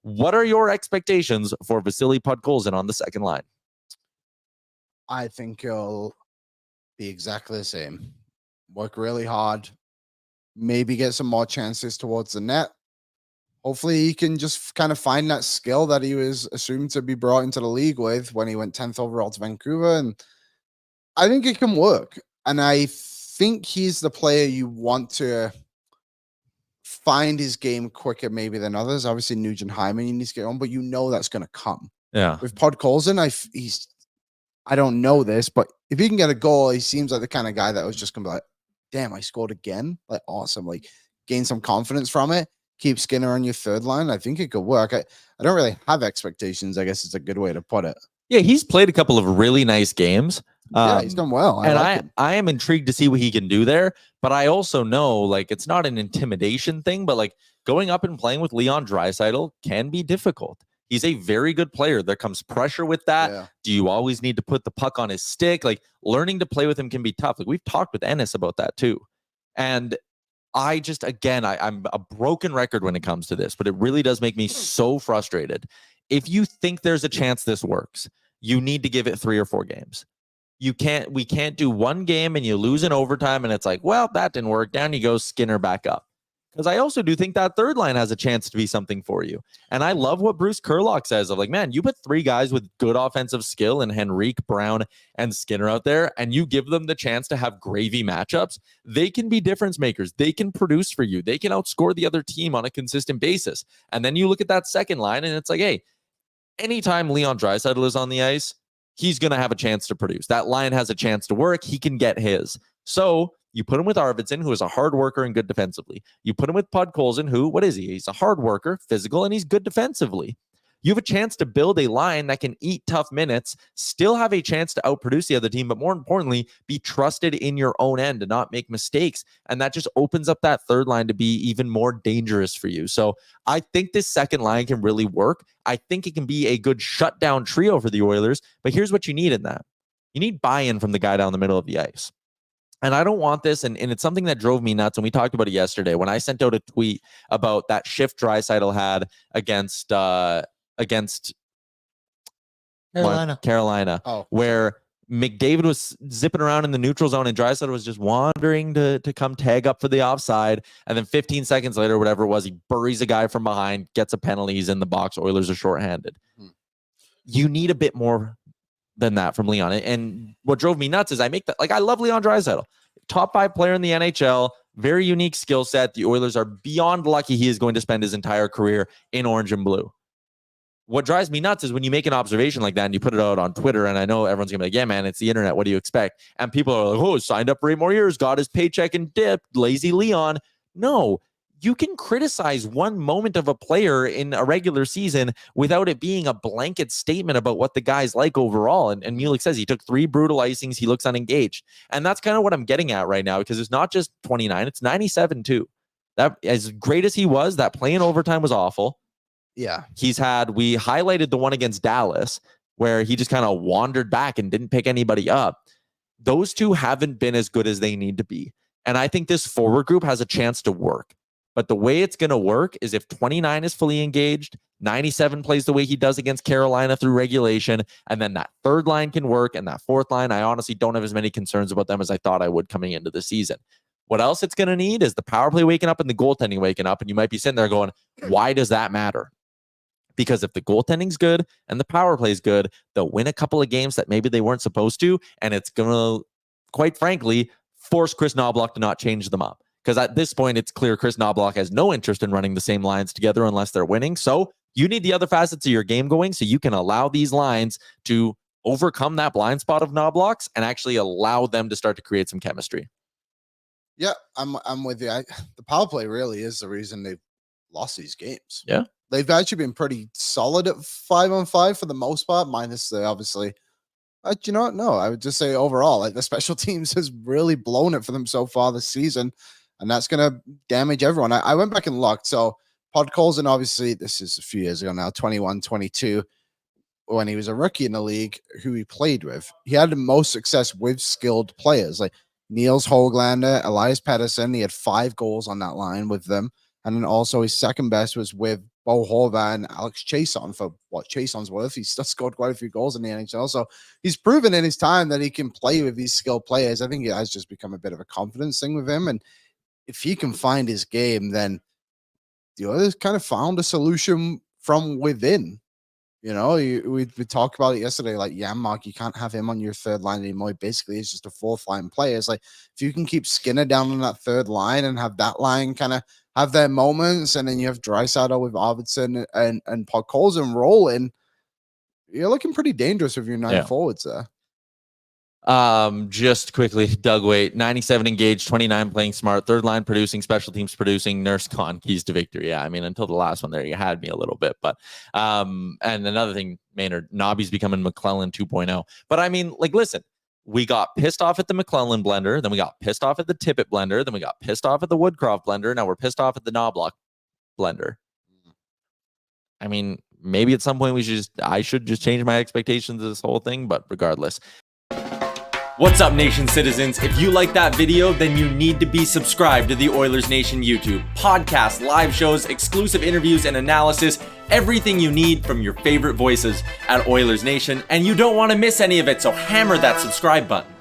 What are your expectations for Vasily Podkolzin on the second line? I think he'll be exactly the same. Work really hard. Maybe get some more chances towards the net. Hopefully he can just kind of find that skill that he was assumed to be brought into the league with when he went 10th overall to Vancouver. And I think it can work. And I think he's the player you want to find his game quicker maybe than others. Obviously, Nugent Hyman, you need to get on, but you know that's going to come. Yeah. With Podkolzin, I don't know this, but if he can get a goal, he seems like the kind of guy that was just going to be like, damn, I scored again. Like, awesome. Like, gain some confidence from it. Keep Skinner on your third line. I think it could work. I don't really have expectations, I guess it's a good way to put it. Yeah, he's played a couple of really nice games. Yeah, he's done well. I am intrigued to see what he can do there. But I also know, like, it's not an intimidation thing, but like going up and playing with Leon Draisaitl can be difficult. He's a very good player. There comes pressure with that. Yeah. Do you always need to put the puck on his stick? Like, learning to play with him can be tough. Like, we've talked with Ennis about that too. And I just, again, I'm a broken record when it comes to this, but it really does make me so frustrated. If you think there's a chance this works, you need to give it 3 or 4 games. We can't do one game and you lose in overtime and it's like, well, that didn't work. Down you go, Skinner back up. Because I also do think that third line has a chance to be something for you. And I love what Bruce Kurlock says of like, man, you put 3 guys with good offensive skill and Henrique, Brown, and Skinner out there, and you give them the chance to have gravy matchups. They can be difference makers. They can produce for you. They can outscore the other team on a consistent basis. And then you look at that second line and it's like, hey, anytime Leon Draisaitl is on the ice, he's going to have a chance to produce. That line has a chance to work. He can get his. So you put him with Arvidsson, who is a hard worker and good defensively. You put him with Podkolzin, who, what is he? He's a hard worker, physical, and he's good defensively. You have a chance to build a line that can eat tough minutes, still have a chance to outproduce the other team, but more importantly, be trusted in your own end and not make mistakes. And that just opens up that third line to be even more dangerous for you. So I think this second line can really work. I think it can be a good shutdown trio for the Oilers, but here's what you need in that. You need buy-in from the guy down the middle of the ice. And I don't want this, and it's something that drove me nuts, and we talked about it yesterday when I sent out a tweet about that shift Draisaitl had against Carolina, where McDavid was zipping around in the neutral zone and Draisaitl was just wandering to come tag up for the offside. And then 15 seconds later, whatever it was, he buries a guy from behind, gets a penalty, he's in the box. Oilers are shorthanded. You need a bit more than that from Leon. And what drove me nuts is I love Leon Draisaitl, top 5 player in the NHL, very unique skill set. The Oilers are beyond lucky he is going to spend his entire career in orange and blue. What drives me nuts is when you make an observation like that and you put it out on Twitter, and I know everyone's going to be like, yeah, man, it's the internet. What do you expect? And people are like, oh, signed up for 8 more years, got his paycheck and dipped, lazy Leon. No, you can criticize one moment of a player in a regular season without it being a blanket statement about what the guy's like overall. And Mulek says he took 3 brutal icings. He looks unengaged. And that's kind of what I'm getting at right now, because it's not just 29, it's 97 too. That, as great as he was, that play in overtime was awful. Yeah. We highlighted the one against Dallas where he just kind of wandered back and didn't pick anybody up. Those two haven't been as good as they need to be. And I think this forward group has a chance to work. But the way it's going to work is if 29 is fully engaged, 97 plays the way he does against Carolina through regulation, and then that third line can work, and that fourth line, I honestly don't have as many concerns about them as I thought I would coming into the season. What else it's going to need is the power play waking up and the goaltending waking up, and you might be sitting there going, why does that matter? Because if the goaltending's good and the power play's good, they'll win a couple of games that maybe they weren't supposed to, and it's going to, quite frankly, force Chris Knoblauch to not change them up. Because at this point, it's clear Chris Knoblauch has no interest in running the same lines together unless they're winning. So you need the other facets of your game going so you can allow these lines to overcome that blind spot of Knoblauch's and actually allow them to start to create some chemistry. Yeah, I'm with you. The power play really is the reason they've lost these games. Yeah. They've actually been pretty solid at 5-on-5 for the most part, minus the obviously. But you know what? No, I would just say overall, like the special teams has really blown it for them so far this season. And that's going to damage everyone. I went back and looked. So Podkolzin, obviously, this is a few years ago now, 21, 22, when he was a rookie in the league, who he played with. He had the most success with skilled players like Niels Höglander, Elias Pettersson. He had 5 goals on that line with them. And then also his second best was with Bo Horvat and Alex Chason for what Chason's worth. He's still scored quite a few goals in the NHL. So he's proven in his time that he can play with these skilled players. I think it has just become a bit of a confidence thing with him. And if he can find his game, then the Oilers kind of found a solution from within. You know, we talked about it yesterday. Like Janmark, you can't have him on your third line anymore. Basically, he's just a fourth line player. It's like if you can keep Skinner down on that third line and have that line kind of have their moments, and then you have Draisaitl with Arvidsson and Podkolzin rolling, you're looking pretty dangerous with your 9 forwards there. Just quickly, Doug Waite, 97 engaged, 29 playing smart, third line producing, special teams producing, Nurse gone, keys to victory. Yeah, I mean, until the last one there, you had me a little bit. But and another thing, Maynard, Nobby's becoming McClellan 2.0. But I mean, like, listen, we got pissed off at the McClellan blender, then we got pissed off at the Tippett blender, then we got pissed off at the Woodcroft blender, now we're pissed off at the Knobloch blender. I mean, maybe at some point I should just change my expectations of this whole thing, but regardless. What's up, Nation citizens? If you like that video, then you need to be subscribed to the Oilers Nation YouTube. Podcasts, live shows, exclusive interviews, and analysis. Everything you need from your favorite voices at Oilers Nation. And you don't want to miss any of it, so hammer that subscribe button.